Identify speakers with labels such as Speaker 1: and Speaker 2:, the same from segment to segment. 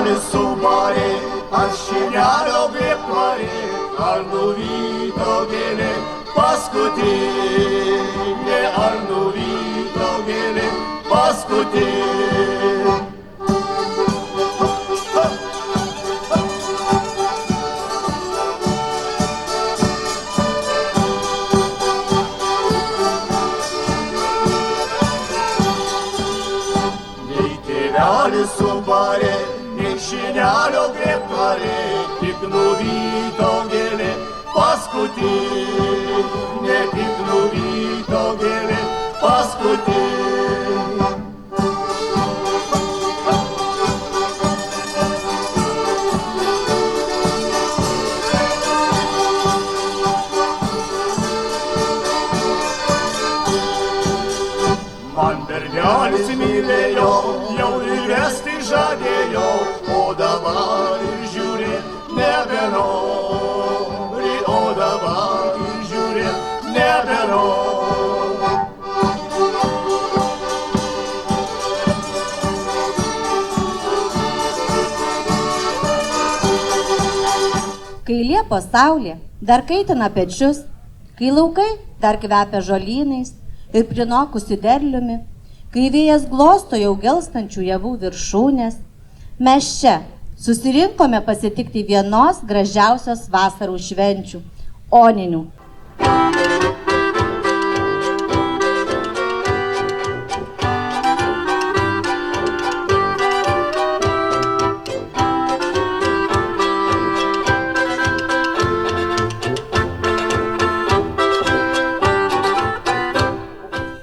Speaker 1: tėvelis subarė, ant šinelio grėparė, ar nuvyto gėlė paskutinė, ar nuvyto gėlė paskutinė. Subarė, nei šinelio grėparė, tik nuvyto gėlė paskutinė, tik nuvyto gėlė paskutinė. Man bernelis mylėjo, jau ir vesti žadėjo, o dabar ir žiūri nebenori, o dabar ir žiūri nebenori.
Speaker 2: Kai liepos saulė dar kaitina pečius, kai laukai dar kvepia žolynais ir prinokusi derliumi, kai vėjas glosto jau gelstančių javų viršūnės, mes čia susirinkome pasitikti vienos gražiausios vasarų švenčių – Oninių.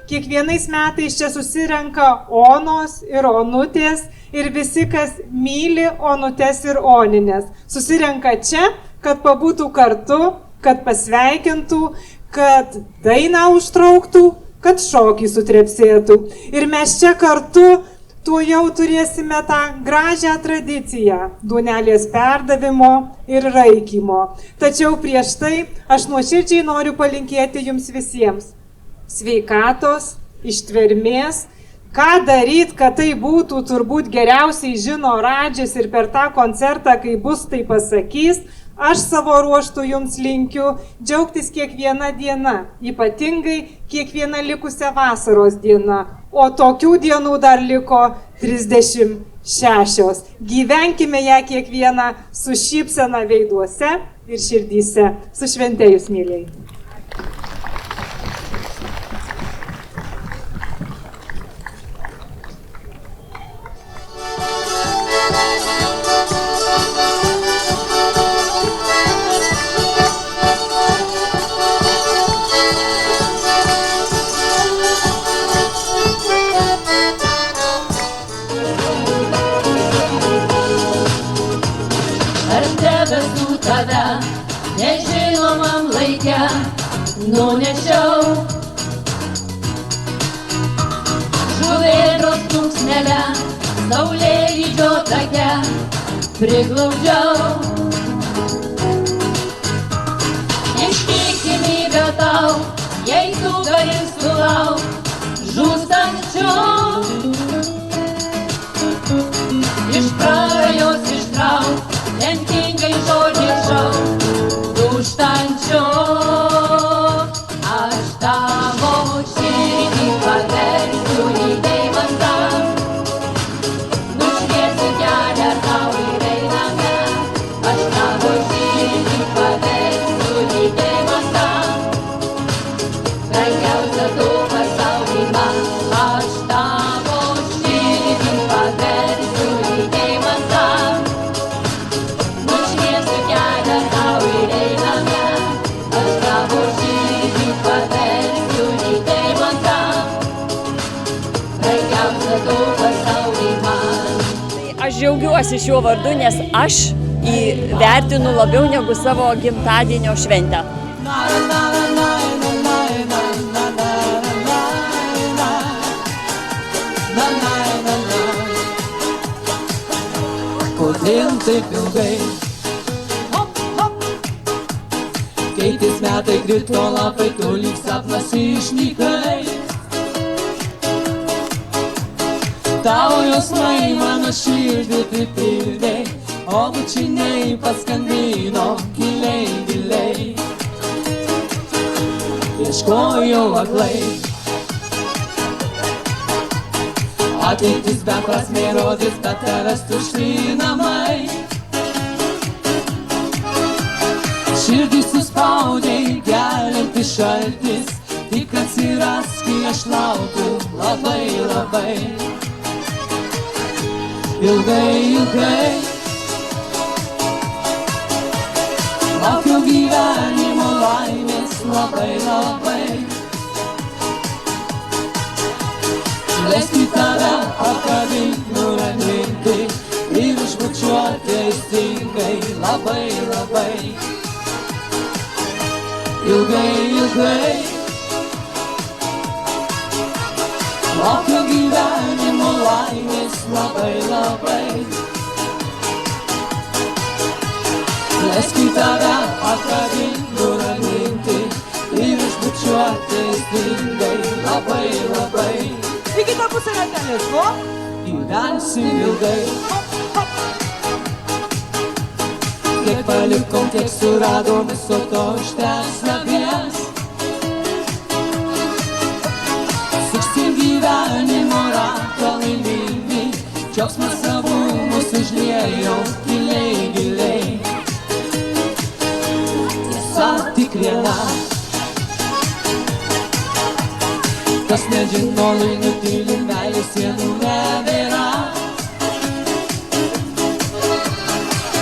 Speaker 3: Kiekvienais metais čia susirenka onos ir onutės ir visi, kas myli onutes ir oninės. Susirenka čia, kad pabūtų kartu, kad pasveikintų, kad dainą užtrauktų, kad šokį sutrepsėtų. Ir mes čia kartu tuo jau turėsime tą gražią tradiciją duonelės perdavimo ir raikymo. Tačiau prieš tai aš nuoširdžiai noriu palinkėti jums visiems sveikatos, ištvermės. Ką daryti, kad tai būtų, turbūt geriausiai žino Radžis ir per tą koncertą, kai bus, tai pasakys. Aš savo ruoštų jums linkiu džiaugtis kiekvieną dieną, ypatingai kiekvieną likusią vasaros dieną. O tokių dienų dar liko 36. Gyvenkime ją kiekvieną su šypsena veiduose ir širdyse. Su švente jūs, mėlyjei.
Speaker 4: Nežinomam laike nunešiau žuvėdros plunksnelę, saulėlydžio take priglaudžiau. Ištikimybę tau, jei tu gali sulauk žūstančių, iš prarajos ištrauk lemtingai žodžiai šau. Dūžtančio, aš tavo širdį paversiu į deimantą, nušviesiu kelią tau ir einame, aš tavo širdį paversiu į deimantą, brangiausia tu pasauly man, aš tavo širdį paversiu į deimantą, nušviesiu kelią tau ir einame, aš tavo širdį paversiu į deimantą, brangiausia tu pasauly man.
Speaker 5: Aš džiaugiuosi šiuo vardu, nes aš jį vertinu labiau negu savo gimtadienio šventę.
Speaker 6: Kodėl taip ilgai? Keitis metai, krito lapai, tu lyg sapnas išnykai. Tavo jausmai mano širdį pripildė, o bučiniai paskandino giliai, giliai. Ieškojau aklai, ateitis be prasmė rodys, bet tavęs tušti namai. Širdį suspaudė geliantis šaltis, tik atsiras, kai aš laukiu labai, labai. Ilgai, ilgai laukiu gyvenimo laimės labai, labai. Leisk į tave apkabint, nuraminti ir užbučiuoti aistringai labai, labai. Ilgai, ilgai laukiu gyvenimo laimės labai, labai. Leisk į tave apkabint, nuraminti ir užbučiuoti aistringai labai, labai.
Speaker 7: Į kitą pusę ratelės, o?
Speaker 6: Gyvensim ilgai. Kiek palikom, kiek suradom, viso to užteks nakties. Suksim gyvenimo ratą laimingi, džiaugsmas savo mus užliejo giliai, giliai. Tiesa tik viena, kas nežino, lai nutyli, meilės sienų nebėra.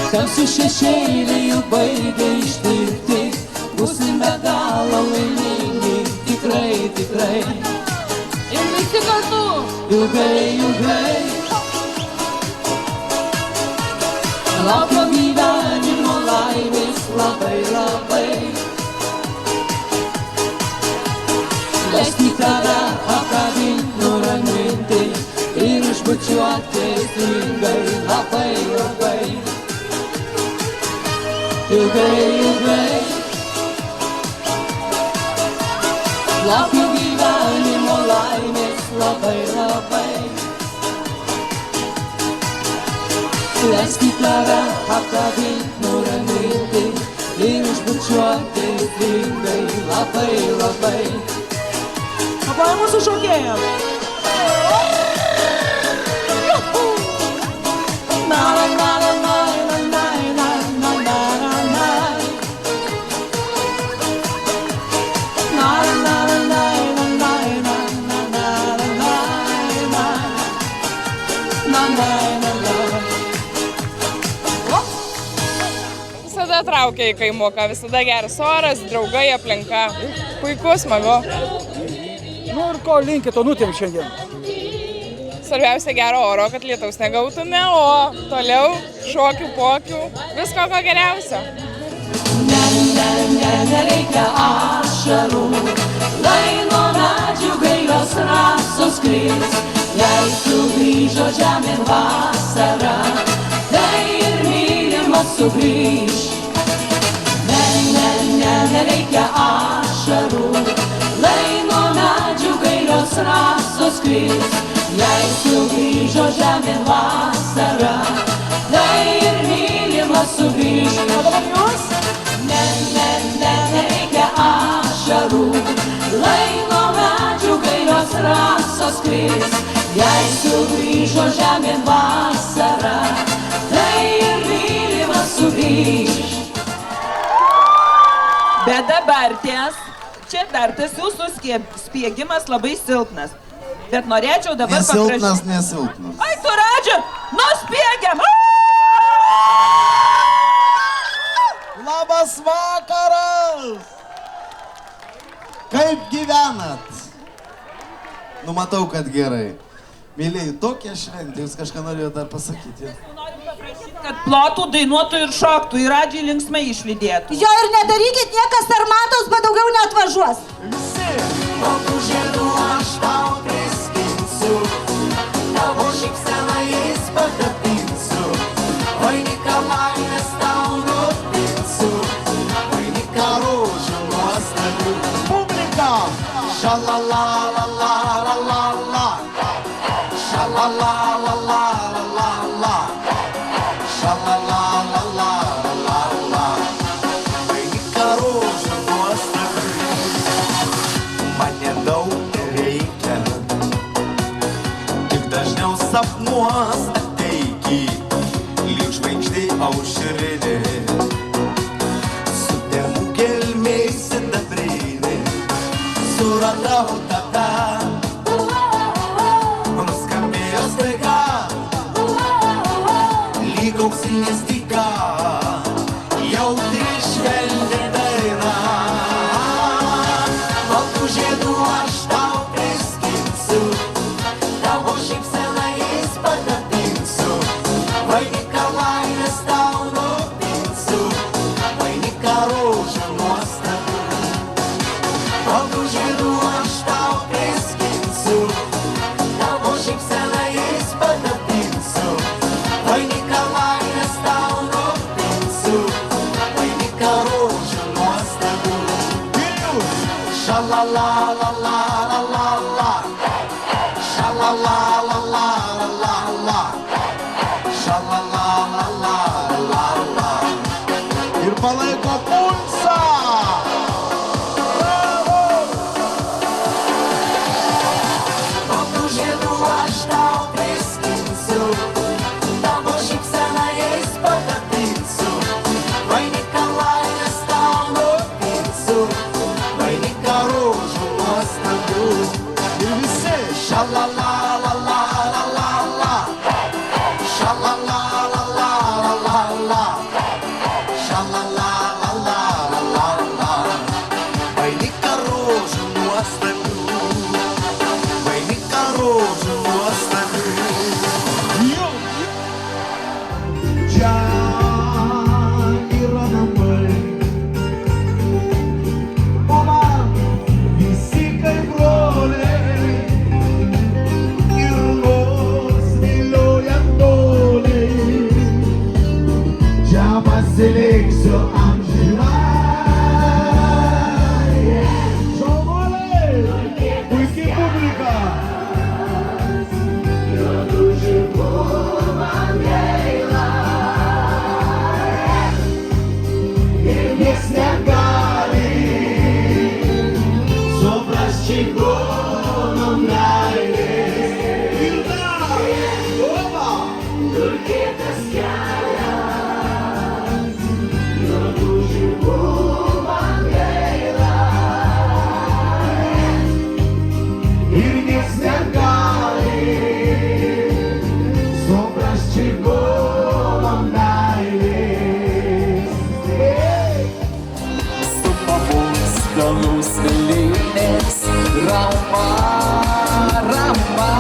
Speaker 6: Tamsių šešėliai jau baigia ištirti, būsim be galo laimingi, tikrai, tikrai.
Speaker 7: Ir visi kartu.
Speaker 6: Ilgai, ilgai laukiu gyvenimo laimės labai, labai. Leisk į tave apkabint, nuraminti ir užbučiuoti aistringai labai, labai. Ilgai, ilgai laukiu gyvenimo laimės labai, labai. Leisk į tave apkabint, nuraminti ir užbučiuoti aistringai labai, labai.
Speaker 7: Paplojam mūsų šokėjam.
Speaker 6: Na, na, na, na, na, na, na, na, na, na, na. Na, na, na, na, na, na, na, na, na, na, na, na, na.
Speaker 8: Visada traukia į kaimuką, visada geras oras, draugai, aplinka. Puiku, smagu.
Speaker 9: Nu ir ko linkit Onutėm šiandien?
Speaker 8: Svarbiausia gero oro, kad lietaus negautume, o toliau šokių, pokių, visko ko geriausio.
Speaker 6: Nereikia ašarų, lai nuo medžių gailios rasos kris. Jei sugrįžo žemėn vasara, tai ir mylimas sugrįž. Nereikia ašarų, lai nuo medžių gailios rasos kris. Jei sugrįžo žemėn vasara, tai ir mylimas sugrįž. Nereikia ašarų, lai nuo medžių gailios rasos kris. Jei sugrįžo žemėn vasara, tai ir mylimas sugrįž.
Speaker 7: Bet dabar čia dar tas jūsų spiegimas labai silpnas. Bet norėčiau dabar
Speaker 1: Nesilpnas, nesilpnas.
Speaker 7: Ai, tu radži, nuspiegiam!
Speaker 1: Labas vakaras! Kaip gyvenat? Nu, matau, kad gerai. Mėlyje, tokia šventė, jūs kažką norėjote dar pasakyti?
Speaker 7: Norim paprašyti, kad plotų, dainuotų ir šoktų, ir radžiai linksmai išlydėtų.
Speaker 2: Jo ir nedarykit niekas Sarmatos, bet daugiau neatvažiuos.
Speaker 1: Visi! Po tų žiedų aš tau priskinsiu, tavo šypseną jais padabinsiu, vainiką laimės tau nupinsiu, vainiką rožių nuostabių. Publika! Šalalalalalalala, Ша-ла-ла-ла-ла-ла-ла-ла. Ша-ла-ла-ла-ла-ла-ла-ла. Vainiką rožių nuostabių mane daug reikia. Tik dažniau sapnuos ateiki, lyg žvaigždė aušrinė. Sutemų gelmėj sidabrinė, suradau tave. Nuskambėjo staiga, lyg auksinė styga, jautri švelni daina. Baltų žiedų aš tau priskinsiu, tavo šypseną jais patapinsiu, vainiką laimės tau nupinsiu, vainiką rožių nuostabių. Baltų žiedų aš tau priskinsiu, tavo šypseną jais patapinsiu, vainiką laimės tau nupinsiu, vainiką rožių nuostabių. Ir jūs! Ša-la-la-la-la-la-la-la. Ša-la-la-la-la-la-la-la. Ša-la-la-la-la-la-la. Ir palaiko pulsą! Bravo! Baltų žiedų aš tau priskinsiu, tavo šypseną jais patapinsiu, vainiką laimės tau nupinsiu, vainiką rožių nuostabių. Ir visi ša-la-la-la-la-la-la-la. Ša-la-la-la-la-la-la-la. Ša-la-la-la-la-la-la-la. Vainiką rožių nuostabių, vainiką rožių nuostabių. Čia yra namai, o man visi kaip broliai. Ir nors vilioja toliai, čia pasiliksiu amžinai. Šaunuoliai, puikiai publika. Ir nieks negali suprast čigono meilės. Ir dar, opa! Kur kitas kelias, juodų žirgų man gaila. Ir nieks negali suprast čigono meilės.
Speaker 6: Su pabūs danus lynės, rama, rama.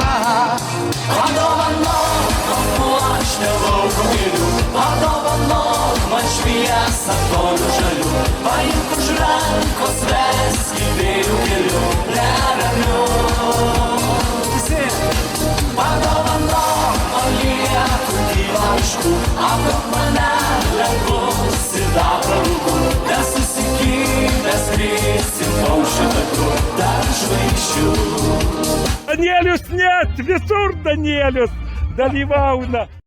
Speaker 6: Padovanok man puošnę lauko gėlių, padovanok man šviesą tolių žalių, paimk už rankos vesk į vėjų kelių, neramių. Padovanok man lietų gyvaškų, apgauk mane lengvų sidabro rūkų, nesusikibęs skrisim paukščių taku tarp žvaigždžių.
Speaker 9: Danielius net, visur Danielius dalyvauna.